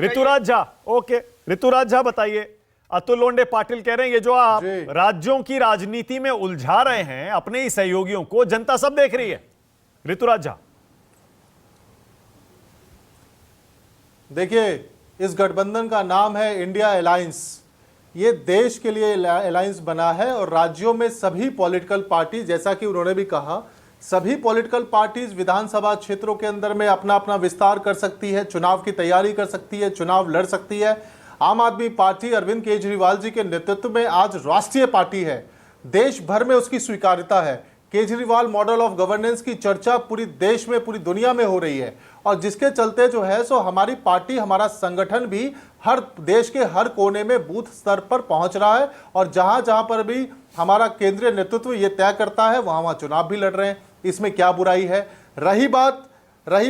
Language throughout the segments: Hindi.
ऋतुराज झा, ओके, ऋतुराज झा बताइए। अतुल लोंढे पाटिल कह रहे हैं ये जो आप राज्यों की राजनीति में उलझा रहे हैं अपने ही सहयोगियों को, जनता सब देख रही है। ऋतुराज झा, देखिए, इस गठबंधन का नाम है इंडिया अलायंस। ये देश के लिए अलायंस बना है और राज्यों में सभी पॉलिटिकल पार्टी, जैसा कि उन्होंने भी कहा, सभी पॉलिटिकल पार्टीज विधानसभा क्षेत्रों के अंदर में अपना अपना विस्तार कर सकती है, चुनाव की तैयारी कर सकती है, चुनाव लड़ सकती है। आम आदमी पार्टी अरविंद केजरीवाल जी के नेतृत्व में आज राष्ट्रीय पार्टी है, देश भर में उसकी स्वीकार्यता है। केजरीवाल मॉडल ऑफ गवर्नेंस की चर्चा पूरी देश में, पूरी दुनिया में हो रही है और जिसके चलते जो है सो हमारी पार्टी, हमारा संगठन भी हर देश के हर कोने में बूथ स्तर पर पहुंच रहा है और जहां जहां पर भी हमारा केंद्रीय नेतृत्व ये तय करता है वहां वहां चुनाव भी लड़ रहे हैं। इसमें क्या बुराई है? रही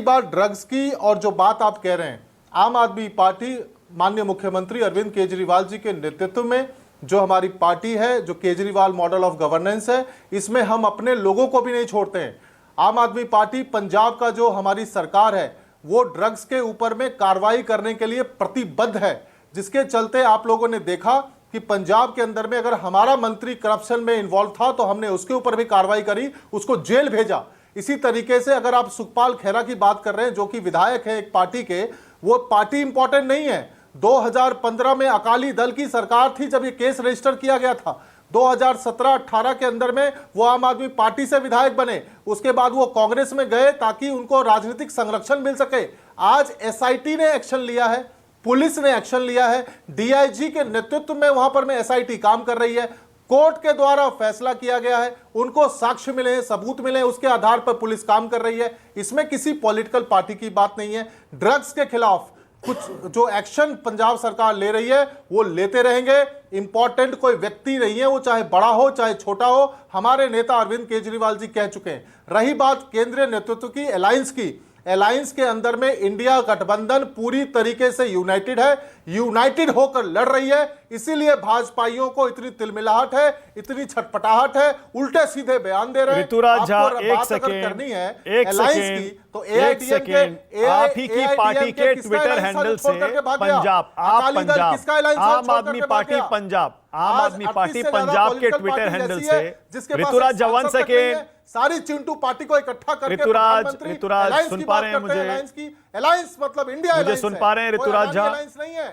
बात ड्रग्स की और जो बात आप कह रहे हैं, आम आदमी पार्टी माननीय मुख्यमंत्री अरविंद केजरीवाल जी के नेतृत्व में जो हमारी पार्टी है, जो केजरीवाल मॉडल ऑफ गवर्नेंस है, इसमें हम अपने लोगों को भी नहीं छोड़ते हैं। आम आदमी पार्टी पंजाब का जो हमारी सरकार है वो ड्रग्स के ऊपर में कार्रवाई करने के लिए प्रतिबद्ध है, जिसके चलते आप लोगों ने देखा कि पंजाब के अंदर में अगर हमारा मंत्री करप्शन में इन्वॉल्व था तो हमने उसके ऊपर भी कार्रवाई करी, उसको जेल भेजा। इसी तरीके से अगर आप सुखपाल खेरा की बात कर रहे हैं जो कि विधायक है एक पार्टी के, वो पार्टी इंपॉर्टेंट नहीं है। 2015 में अकाली दल की सरकार थी जब ये केस रजिस्टर किया गया था। 2017-18 के अंदर में वो आम आदमी पार्टी से विधायक बने, उसके बाद वो कांग्रेस में गए ताकि उनको राजनीतिक संरक्षण मिल सके। आज एसआईटी ने एक्शन लिया है, पुलिस ने एक्शन लिया है, डीआईजी के नेतृत्व में वहां पर में एसआईटी काम कर रही है, कोर्ट के द्वारा फैसला किया गया है, उनको साक्ष्य मिले हैं, सबूत मिले हैं, उसके आधार पर पुलिस काम कर रही है। इसमें किसी पॉलिटिकल पार्टी की बात नहीं है। ड्रग्स के खिलाफ कुछ जो एक्शन पंजाब सरकार ले रही है वो लेते रहेंगे। इंपॉर्टेंट कोई व्यक्ति नहीं है, वो चाहे बड़ा हो चाहे छोटा हो, हमारे नेता अरविंद केजरीवाल जी कह चुके हैं। रही बात केंद्रीय नेतृत्व की, अलायंस की, अलायंस के अंदर में इंडिया गठबंधन पूरी तरीके से यूनाइटेड है, यूनाइटेड होकर लड़ रही है। इसीलिए भाजपाइयों को इतनी तिलमिलाहट है, इतनी छटपटाहट है, उल्टे सीधे बयान दे रहे हैं। ऋतुराज झा, एक सेकंड करनी है अलायंस की तो एआईटीएम के, आप ही की पार्टी के ट्विटर हैंडल से पंजाब, आप पंजाब, आम आदमी पार्टी पंजाब, आम आदमी पार्टी पंजाब के ट्विटर हैंडल से ऋतुराज झा, 1 सेकेंड, सारी चिंटू पार्टी को इकट्ठा करके ऋतुराज सुन पा रहे हैं मुझे? अलायंस मतलब इंडिया मुझे सुन पा रहे हैं ऋतुराज झा? नहीं है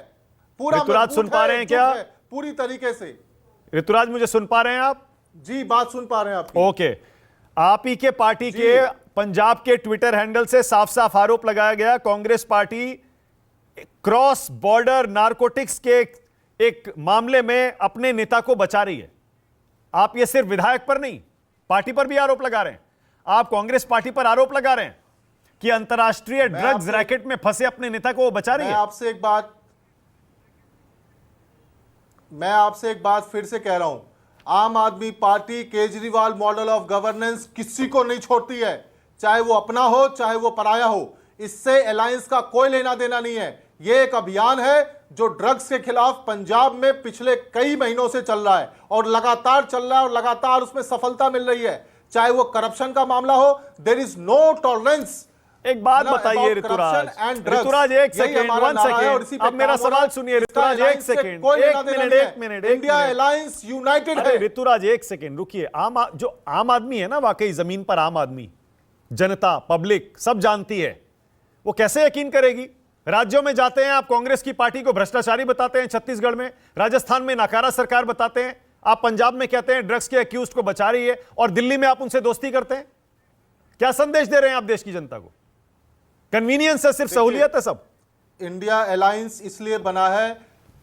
पूरा। ऋतुराज सुन पा रहे हैं क्या? पूरी तरीके से ऋतुराज मुझे सुन पा रहे हैं आप? जी, बात सुन पा रहे हैं आप? ओके, आप ही के पार्टी के पंजाब के ट्विटर हैंडल से साफ साफ आरोप लगाया गया Congress party cross border narcotics के एक मामले में अपने नेता को बचा रही है। आप ये सिर्फ विधायक पर नहीं, पार्टी पर भी आरोप लगा रहे हैं। आप कांग्रेस पार्टी पर आरोप लगा रहे हैं कि अंतरराष्ट्रीय ड्रग्स रैकेट में फंसे अपने नेता को वो बचा रही है। मैं आपसे एक बात फिर से कह रहा हूं, आम आदमी party Kejriwal model of governance किसी को नहीं छोड़ती है, चाहे वो अपना हो चाहे वो पराया हो। इससे अलायंस का कोई लेना देना नहीं है। ये एक अभियान है जो ड्रग्स के खिलाफ पंजाब में पिछले कई महीनों से चल रहा है और लगातार चल रहा है और लगातार उसमें सफलता मिल रही है। चाहे वो करप्शन का मामला हो, देयर इज नो टॉलरेंस। एक बात बताइए ऋतुराज, एक सेकेंड, 1 सेकेंड, अब मेरा सवाल सुनिए ऋतुराज, एक सेकेंड, एक मिनट, इंडिया अलायंस यूनाइटेड है। ऋतुराज एक सेकेंड रुकिए। जो आम आदमी है ना, वाकई जमीन पर आम आदमी, जनता, पब्लिक सब जानती है, वो कैसे यकीन करेगी? राज्यों में जाते हैं आप, कांग्रेस की पार्टी को भ्रष्टाचारी बताते हैं, छत्तीसगढ़ में, राजस्थान में नाकारा सरकार बताते हैं, आप पंजाब में कहते हैं ड्रग्स के अक्यूज्ड को बचा रही है और दिल्ली में आप उनसे दोस्ती करते हैं। क्या संदेश दे रहे हैं आप देश की जनता को? कन्वीनियंस है, सिर्फ सहूलियत है सब? इंडिया अलायंस इसलिए बना है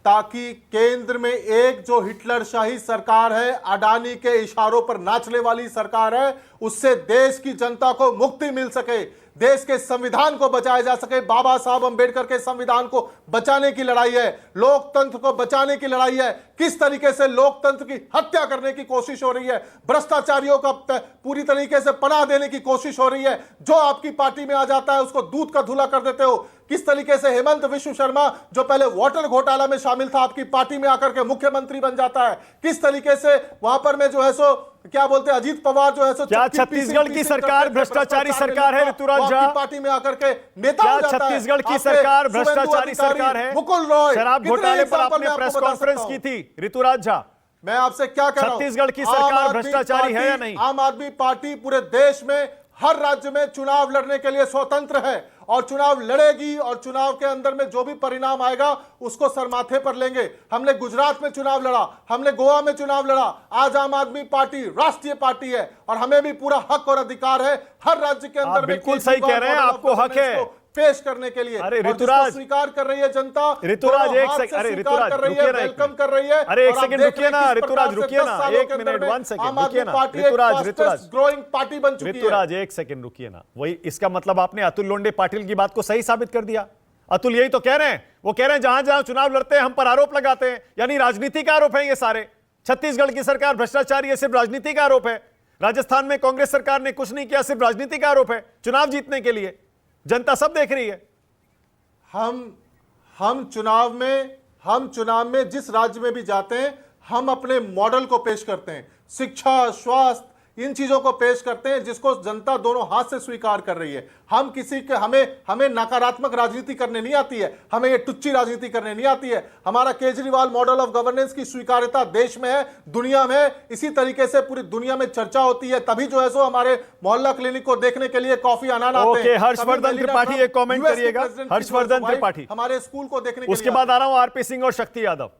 ताकि केंद्र में एक जो हिटलरशाही सरकार है, अडानी के इशारों पर नाचने वाली सरकार है, उससे देश की जनता को मुक्ति मिल सके, देश के संविधान को बचाया जा सके। बाबा साहब अंबेडकर के संविधान को बचाने की लड़ाई है, लोकतंत्र को बचाने की लड़ाई है। किस तरीके से लोकतंत्र की हत्या करने की कोशिश हो रही है, भ्रष्टाचारियों का पूरी तरीके से पनाह देने की कोशिश हो रही है। जो आपकी पार्टी में आ जाता है उसको दूध का धुला कर देते हो। किस तरीके से हेमंत विश्व शर्मा जो पहले वाटर घोटाला में शामिल था आपकी पार्टी में आकर के मुख्यमंत्री बन जाता है, किस तरीके से वहां पर में जो है सो क्या बोलते हैं अजीत पवार जो है सो क्या छत्तीसगढ़ की सरकार भ्रष्टाचारी सरकार है ऋतुराज झा? पार्टी में आकर के नेता क्या हो जाता है। छत्तीसगढ़ की आपके सरकार शुभेंदु भ्रष्टाचारी अधिकारी, सरकार है? मुकुल रॉय, शराब कितने घोटाले पर एग्जाम्पल आपने मैं प्रेस आपको बता कॉन्फ्रेंस सकता की हूं। थी ऋतुराज झा। मैं आपसे क्या कह रहा हूं, छत्तीसगढ़ की आम सरकार आदमी भ्रष्टाचारी है या पार्टी- नहीं? आम आदमी पार्टी पूरे देश में हर राज्य में चुनाव लड़ने के लिए स्वतंत्र है और चुनाव लड़ेगी और चुनाव के अंदर में जो भी परिणाम आएगा उसको सरमाथे पर लेंगे। हमने गुजरात में चुनाव लड़ा, हमने गोवा में चुनाव लड़ा, आज आम आदमी पार्टी राष्ट्रीय पार्टी है और हमें भी पूरा हक और अधिकार है हर राज्य के अंदर में बिल्कुल सही कह रहे हैं, आपको हक है पेश करने के लिए। अरे और जिसको ऋतुराज, स्वीकार कर रही है जनता, ऋतुराज दोनों एक हाथ से सेकंड, अरे स्वीकार ऋतुराज कर रही है, रुकिए ना, वेलकम कर रही है। अरे एक और आप सेकंड देख रुकिए रहे हैं ना किस ऋतुराज, प्रकार से रुकिए 10 ना, सालों एक के अंदर मिनट, में 1 सेकंड आम आदमी रुकिए ना पार्टी एक ऋतुराज, fastest growing पार्टी बन चुकी है। ऋतुराज एक सेकंड रुकिए ना। वही इसका मतलब आपने अतुल लोंडे पाटिल की बात को सही साबित कर दिया। अतुल यही तो कह रहे हैं, वो कह रहे हैं जहां जहां चुनाव लड़ते हैं हम पर आरोप लगाते हैं, यानी राजनीति का आरोप है ये सारे। छत्तीसगढ़ की सरकार भ्रष्टाचारी है, सिर्फ राजनीति का आरोप है। राजस्थान में कांग्रेस सरकार ने कुछ नहीं किया, सिर्फ राजनीति का आरोप है चुनाव जीतने के लिए। जनता सब देख रही है। हम चुनाव में जिस राज्य में भी जाते हैं हम अपने मॉडल को पेश करते हैं, शिक्षा, स्वास्थ्य, इन चीजों को पेश करते हैं जिसको जनता दोनों हाथ से स्वीकार कर रही है। हम किसी के हमें नकारात्मक राजनीति करने नहीं आती है, हमें ये टुच्ची राजनीति करने नहीं आती है। हमारा केजरीवाल मॉडल ऑफ गवर्नेंस की स्वीकार्यता देश में है, दुनिया में है, इसी तरीके से पूरी दुनिया में चर्चा होती है। तभी जो है सो हमारे मोहल्ला क्लिनिक को देखने के लिए कॉफी आनंद आते ओके, हैं। हर्षवर्धन तभी त्रिपाठी मेलिना एक कमेंट ट्रंप, US के करिएगा। प्रेसिडेंट की हर्षवर्धन वाइफ त्रिपाठी हमारे स्कूल को देखने के उसके लिए बाद आ रहा हूं आरपी सिंह और शक्ति यादव।